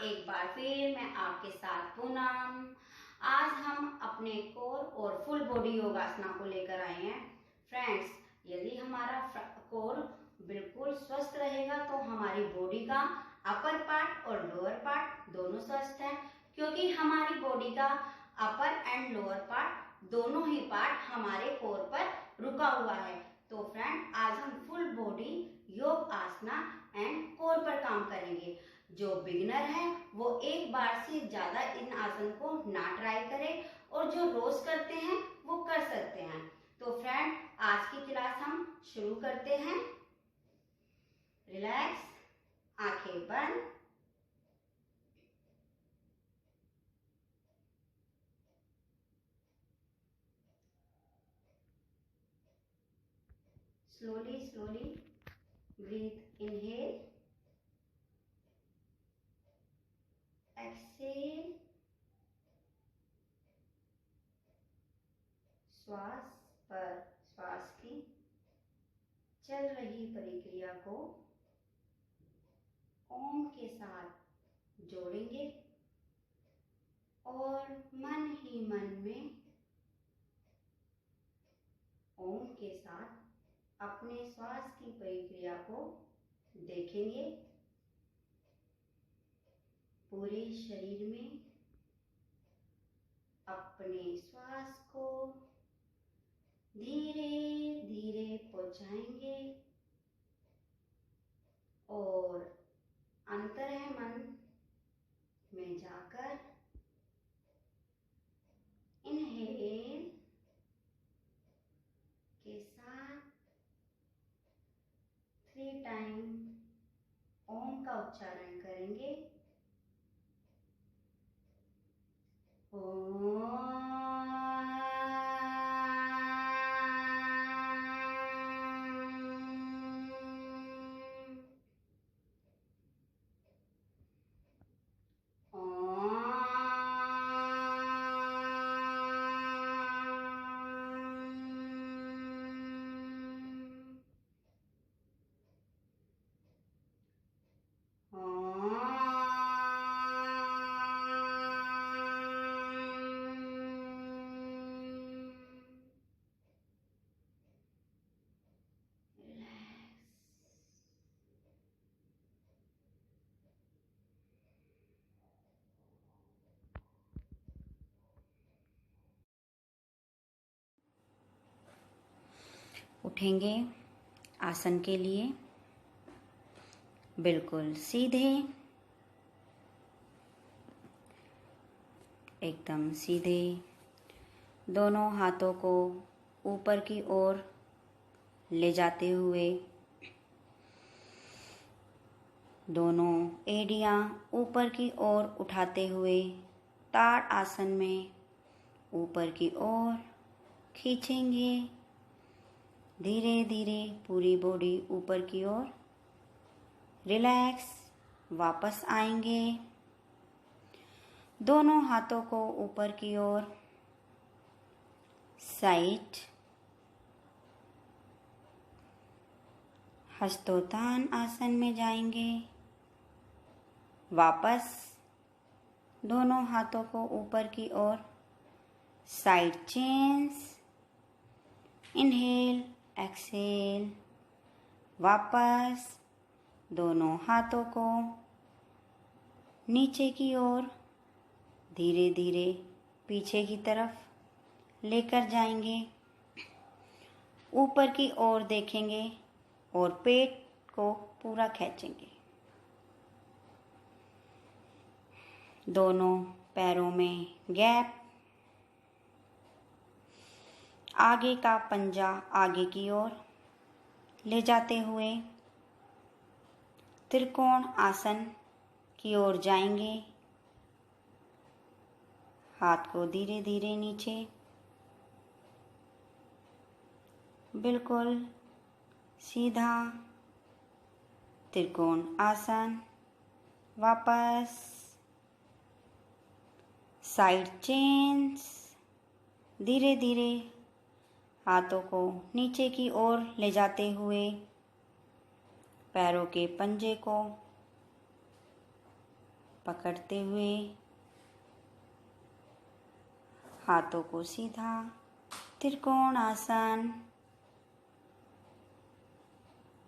एक बार फिर मैं आपके साथ पूनम। आज हम अपने कोर और फुल बॉडी योगासना को लेकर आए हैं। फ्रेंड्स, यदि हमारा कोर बिल्कुल स्वस्थ रहेगा तो हमारी बॉडी का अपर पार्ट और लोअर पार्ट दोनों स्वस्थ है, क्योंकि हमारी बॉडी का अपर एंड लोअर पार्ट दोनों ही पार्ट हमारे कोर पर रुका हुआ है। तो फ्रेंड, आज हम फुल बॉडी योग आसना एंड कोर पर काम करेंगे। जो बिगिनर है वो एक बार से ज्यादा इन आसन को ना ट्राई करें, और जो रोज करते हैं वो कर सकते हैं। तो फ्रेंड, आज की क्लास हम शुरू करते हैं। रिलैक्स, आंखें बंद। slowly breathe, inhale, exhale। श्वास पर श्वास की चल रही प्रक्रिया को ओम के साथ जोड़ेंगे और मन ही मन में ओम के साथ अपने श्वास की प्रक्रिया को देखेंगे। पूरे शरीर में अपने श्वास को धीरे धीरे पहुंचाएंगे और अंतरह मन में जाकर इनहेल के साथ 3 टाइम ओम का उच्चारण करेंगे। ओम। उठेंगे आसन के लिए, बिल्कुल सीधे, एकदम सीधे। दोनों हाथों को ऊपर की ओर ले जाते हुए दोनों एड़ियां ऊपर की ओर उठाते हुए ताड़ आसन में ऊपर की ओर खींचेंगे। धीरे धीरे पूरी बॉडी ऊपर की ओर रिलैक्स वापस आएंगे। दोनों हाथों को ऊपर की ओर साइड हस्तोत्थान आसन में जाएंगे। वापस दोनों हाथों को ऊपर की ओर साइड चेंज, इनहेल एक्सहेल। वापस दोनों हाथों को नीचे की ओर धीरे धीरे पीछे की तरफ लेकर जाएंगे। ऊपर की ओर देखेंगे और पेट को पूरा खींचेंगे। दोनों पैरों में गैप, आगे का पंजा आगे की ओर ले जाते हुए त्रिकोण आसन की ओर जाएंगे। हाथ को धीरे धीरे नीचे, बिल्कुल सीधा त्रिकोण आसन। वापस साइड चेंज, धीरे धीरे हाथों को नीचे की ओर ले जाते हुए पैरों के पंजे को पकड़ते हुए हाथों को सीधा, त्रिकोण आसन।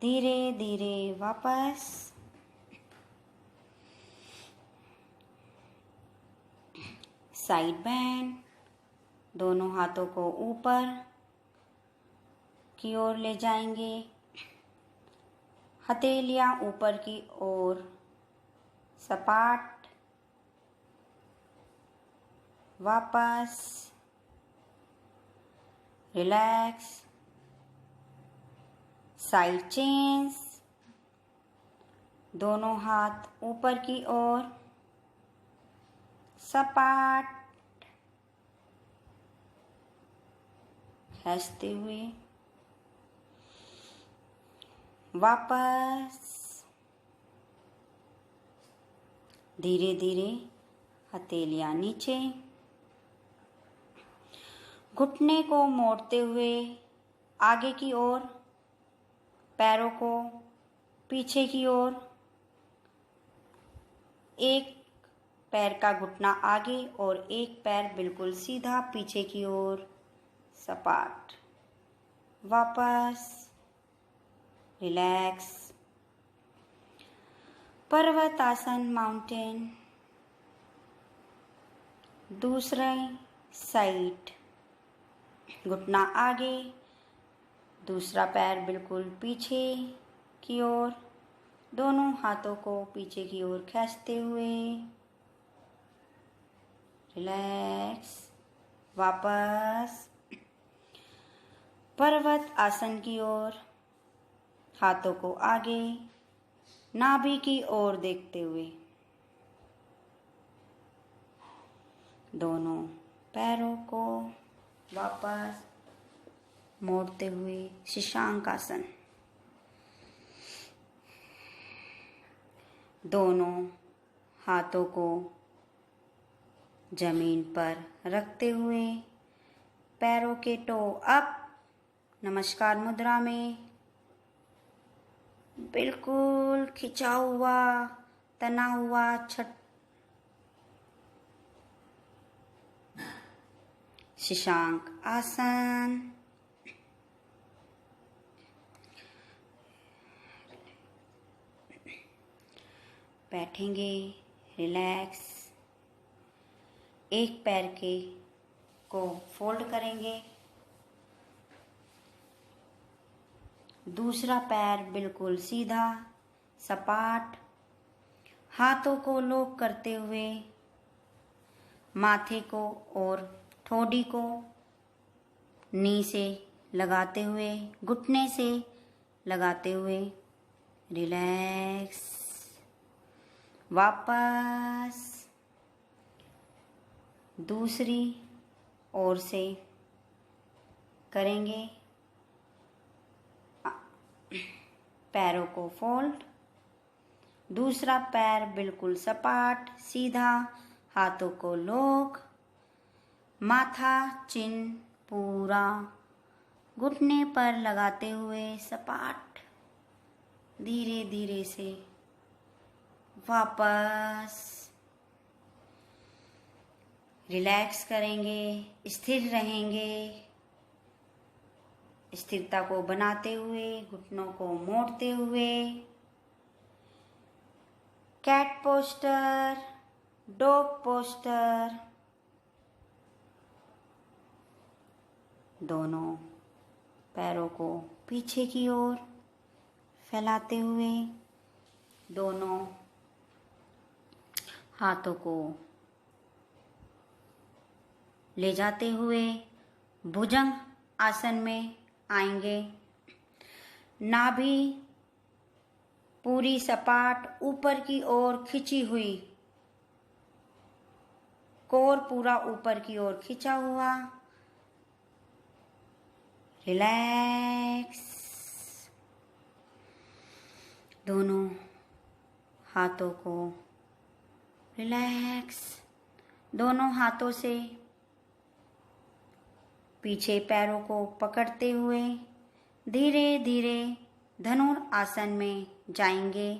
धीरे धीरे वापस। Side bend. दोनों हाथों को ऊपर की ओर ले जाएंगे, हथेलियां ऊपर की ओर सपाट। वापस रिलैक्स। Side change. दोनों हाथ ऊपर की ओर सपाट, खींचते हुए वापस। धीरे धीरे हथेलियां नीचे, घुटने को मोड़ते हुए आगे की ओर, पैरों को पीछे की ओर। एक पैर का घुटना आगे और एक पैर बिल्कुल सीधा पीछे की ओर सपाट। वापस रिलैक्स। पर्वत आसन माउंटेन। दूसरे साइड घुटना आगे, दूसरा पैर बिल्कुल पीछे की ओर। दोनों हाथों को पीछे की ओर खींचते हुए रिलैक्स। वापस पर्वत आसन की ओर, हाथों को आगे, नाभि की ओर देखते हुए दोनों पैरों को वापस मोड़ते हुए शशांक आसन। दोनों हाथों को जमीन पर रखते हुए पैरों के टो अप, नमस्कार मुद्रा में बिल्कुल खिंचा हुआ, तना हुआ शशांक आसन। बैठेंगे, रिलैक्स। एक पैर को फोल्ड करेंगे, दूसरा पैर बिल्कुल सीधा सपाट। हाथों को लॉक करते हुए माथे को और ठोड़ी को नी से लगाते हुए, घुटने से लगाते हुए रिलैक्स। वापस दूसरी ओर से करेंगे। पैरों को फोल्ड, दूसरा पैर बिल्कुल सपाट सीधा, हाथों को लॉक, माथा चिन पूरा घुटने पर लगाते हुए सपाट। धीरे धीरे से वापस रिलैक्स करेंगे, स्थिर रहेंगे। स्थिरता को बनाते हुए घुटनों को मोड़ते हुए कैट पोस्टर, डॉग पोस्टर। दोनों पैरों को पीछे की ओर फैलाते हुए दोनों हाथों को ले जाते हुए भुजंग आसन में आएंगे। नाभि पूरी सपाट ऊपर की ओर खिंची हुई, कोर पूरा ऊपर की ओर खिंचा हुआ। रिलैक्स। दोनों हाथों को रिलैक्स। दोनों हाथों से पीछे पैरों को पकड़ते हुए धीरे धीरे धनुर आसन में जाएंगे।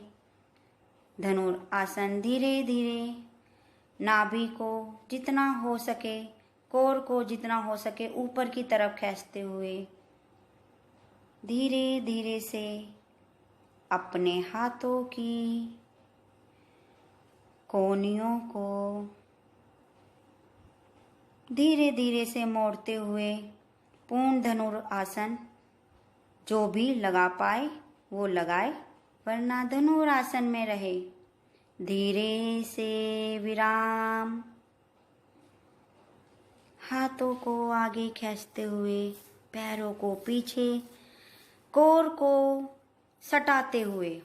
धनुरासन धीरे धीरे नाभि को जितना हो सके, कोर को जितना हो सके ऊपर की तरफ खींचते हुए धीरे धीरे से अपने हाथों की कोहनियों को धीरे धीरे से मोड़ते हुए पूर्ण धनुरासन जो भी लगा पाए वो लगाए, वरना धनुरासन में रहे। धीरे से विराम, हाथों को आगे खींचते हुए, पैरों को पीछे, कोर को सटाते हुए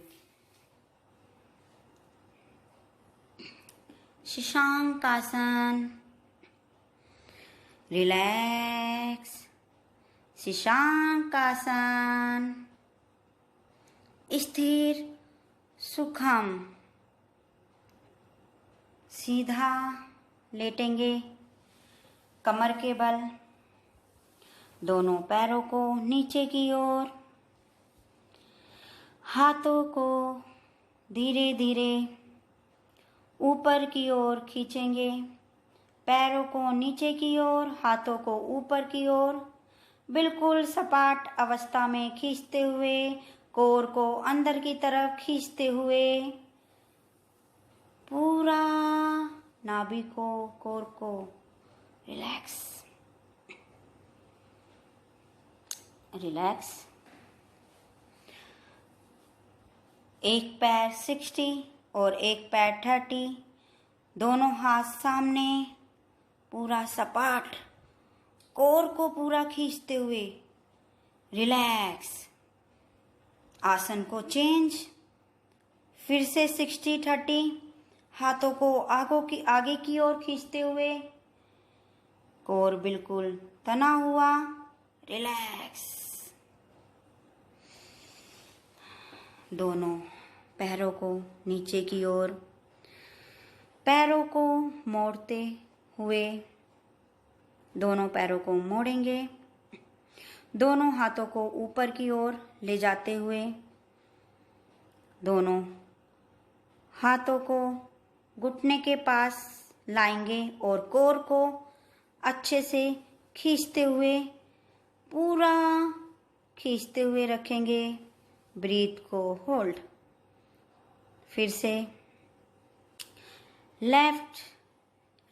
शशांकासन। रिलैक्स, शशांकासन। स्थिर, सुखम। सीधा लेटेंगे कमर के बल, दोनों पैरों को नीचे की ओर, हाथों को धीरे धीरे ऊपर की ओर खींचेंगे, पैरों को नीचे की ओर, हाथों को ऊपर की ओर, बिल्कुल सपाट अवस्था में खींचते हुए, कोर को अंदर की तरफ खींचते हुए, पूरा नाभि को, कोर को रिलैक्स, रिलैक्स। एक पैर 60 और एक पैर 30, दोनों हाथ सामने, पूरा सपाट, कोर को पूरा खींचते हुए रिलैक्स। आसन को चेंज, फिर से 60-30, हाथों को आगे की ओर खींचते हुए, कोर बिल्कुल तना हुआ, रिलैक्स। दोनों पैरों को नीचे की ओर, पैरों को मोड़ते हुए, दोनों पैरों को मोड़ेंगे, दोनों हाथों को ऊपर की ओर ले जाते हुए, दोनों हाथों को घुटने के पास लाएंगे और कोर को अच्छे से खींचते हुए, पूरा खींचते हुए रखेंगे। ब्रीथ को होल्ड। फिर से लेफ्ट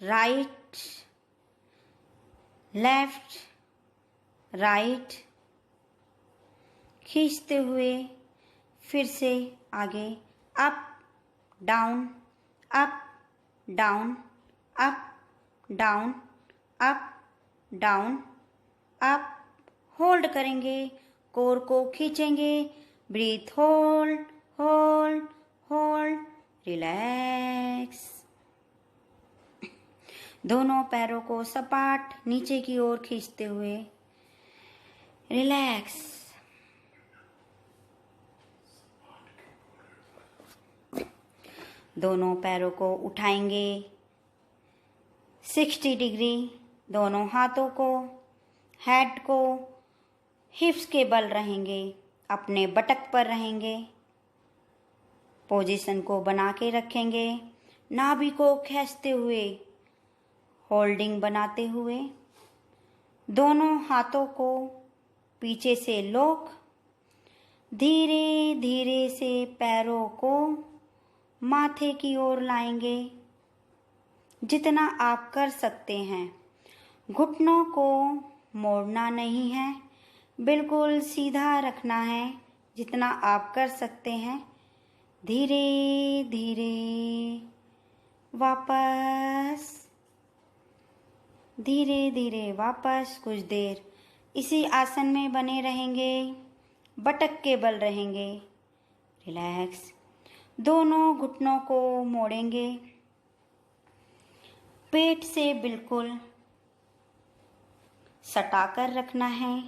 राइट, लेफ्ट राइट, खींचते हुए, फिर से आगे, up down, up down, up down, up down, up, hold करेंगे, कोर को खींचेंगे, breath hold, hold, hold, relax. दोनों पैरों को सपाट नीचे की ओर खींचते हुए रिलैक्स। दोनों पैरों को उठाएंगे 60 डिग्री, दोनों हाथों को, हेड को हिप्स के बल रहेंगे, अपने बटक पर रहेंगे, पोजीशन को बना के रखेंगे, नाभि को खींचते हुए, होल्डिंग बनाते हुए, दोनों हाथों को पीछे से लॉक, धीरे धीरे से पैरों को माथे की ओर लाएंगे, जितना आप कर सकते हैं। घुटनों को मोड़ना नहीं है, बिल्कुल सीधा रखना है, जितना आप कर सकते हैं। धीरे धीरे वापस, धीरे धीरे वापस। कुछ देर इसी आसन में बने रहेंगे, बटक के बल रहेंगे, रिलैक्स। दोनों घुटनों को मोड़ेंगे, पेट से बिल्कुल सटाकर रखना है,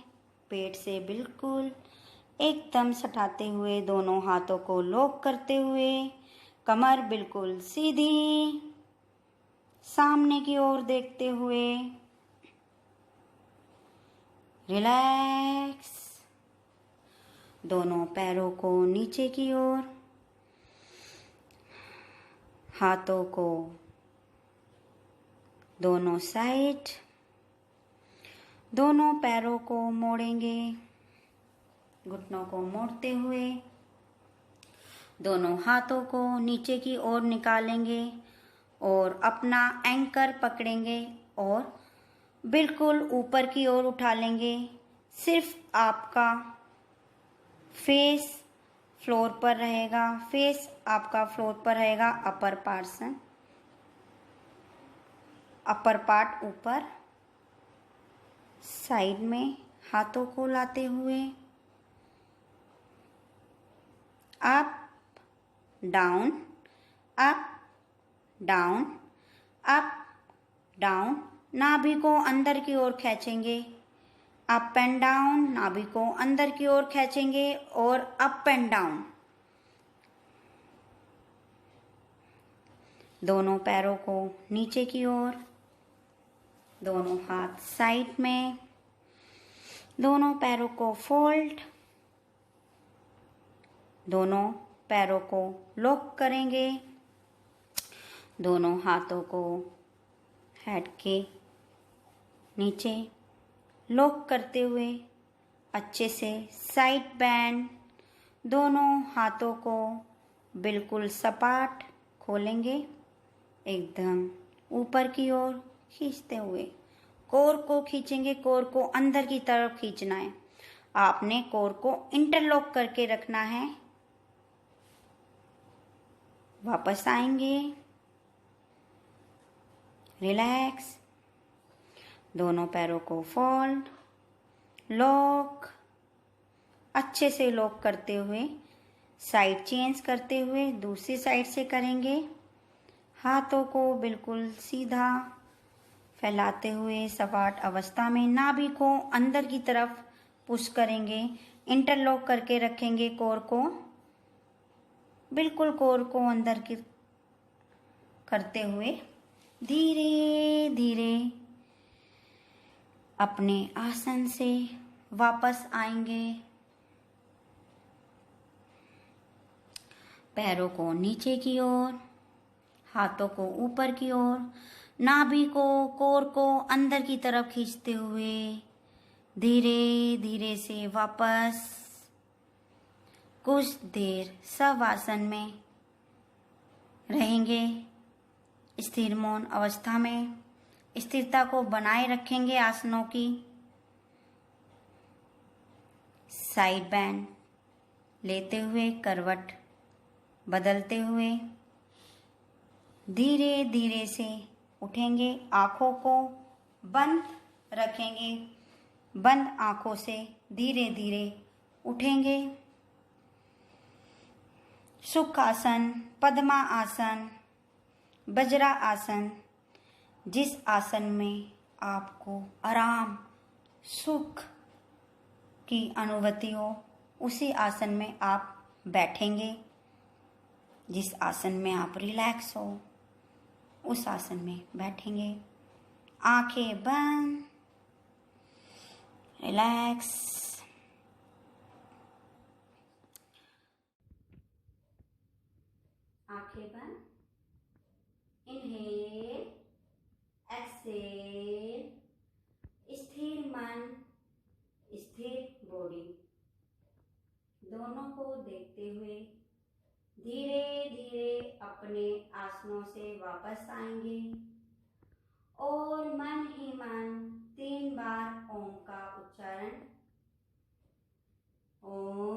पेट से बिल्कुल एकदम सटाते हुए, दोनों हाथों को लॉक करते हुए, कमर बिल्कुल सीधी, सामने की ओर देखते हुए, रिलैक्स। दोनों पैरों को नीचे की ओर, हाथों को दोनों साइड, दोनों पैरों को मोड़ेंगे, घुटनों को मोड़ते हुए दोनों हाथों को नीचे की ओर निकालेंगे और अपना एंकर पकड़ेंगे और बिल्कुल ऊपर की ओर उठा लेंगे। सिर्फ आपका फेस फ्लोर पर रहेगा, फेस आपका फ्लोर पर रहेगा, अपर पार्ट ऊपर। साइड में हाथों को लाते हुए up down, up down, up down. नाभि को अंदर की ओर खींचेंगे, अप एंड डाउन। नाभि को अंदर की ओर खींचेंगे और अप एंड डाउन। दोनों पैरों को नीचे की ओर, दोनों हाथ साइड में, दोनों पैरों को फोल्ड, दोनों पैरों को लॉक करेंगे, दोनों हाथों को हेड के नीचे लॉक करते हुए अच्छे से साइड बेंड। दोनों हाथों को बिल्कुल सपाट खोलेंगे, एकदम ऊपर की ओर खींचते हुए कोर को खींचेंगे। कोर को अंदर की तरफ खींचना है। आपने कोर को इंटरलॉक करके रखना है। वापस आएंगे, रिलैक्स। दोनों पैरों को फोल्ड, लॉक, अच्छे से लॉक करते हुए साइड चेंज करते हुए दूसरी साइड से करेंगे। हाथों को बिल्कुल सीधा फैलाते हुए सपाट अवस्था में नाभि को अंदर की तरफ पुश करेंगे, इंटरलॉक करके रखेंगे कोर को, बिल्कुल कोर को अंदर की करते हुए धीरे धीरे अपने आसन से वापस आएंगे। पैरों को नीचे की ओर, हाथों को ऊपर की ओर, नाभि को कोर को अंदर की तरफ खींचते हुए धीरे धीरे से वापस कुछ देर सब आसन में रहेंगे। स्थिर मौन अवस्था में स्थिरता को बनाए रखेंगे आसनों की। साइड बेंड लेते हुए करवट बदलते हुए धीरे धीरे से उठेंगे। आँखों को बंद रखेंगे, बंद आँखों से धीरे धीरे उठेंगे। सुखासन, पद्मा आसन, वज्रा आसन, जिस आसन में आपको आराम सुख की अनुभूति हो उसी आसन में आप बैठेंगे। जिस आसन में आप रिलैक्स हो उस आसन में बैठेंगे। आंखें बंद, रिलैक्स। आंखें बंद, इनहेल, एक्सहेल। स्थिर मन, स्थिर बॉडी, दोनों को देखते हुए धीरे धीरे अपने आसनों से वापस आएंगे और मन ही मन 3 बार ओम का उच्चारण। ओम,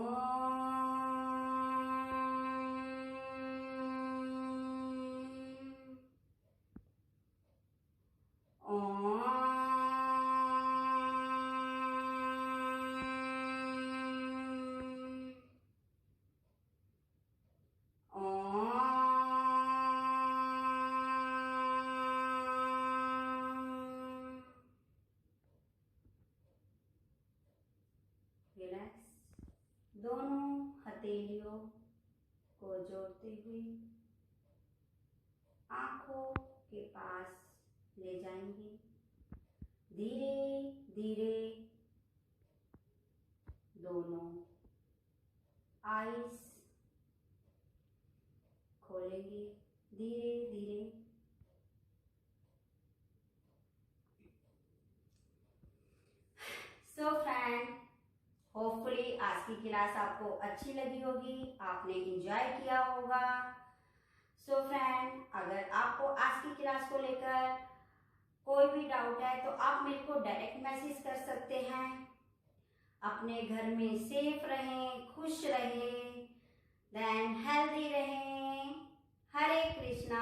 रिलैक्स। दोनों हथेलियों को जोड़ते हुए आंखों के पास ले जाएंगे। धीरे धीरे दोनों आईज खोलेंगे। धीरे धीरे। सो फ्रेंड, होपफुली आज की क्लास आपको अच्छी लगी होगी, आपने एंजॉय किया होगा। सो फ्रेंड, अगर आपको आज की क्लास को लेकर कोई भी डाउट है तो आप मेरे को डायरेक्ट मैसेज कर सकते हैं। अपने घर में सेफ रहें, खुश रहें, देन हेल्दी रहें। हरे कृष्णा।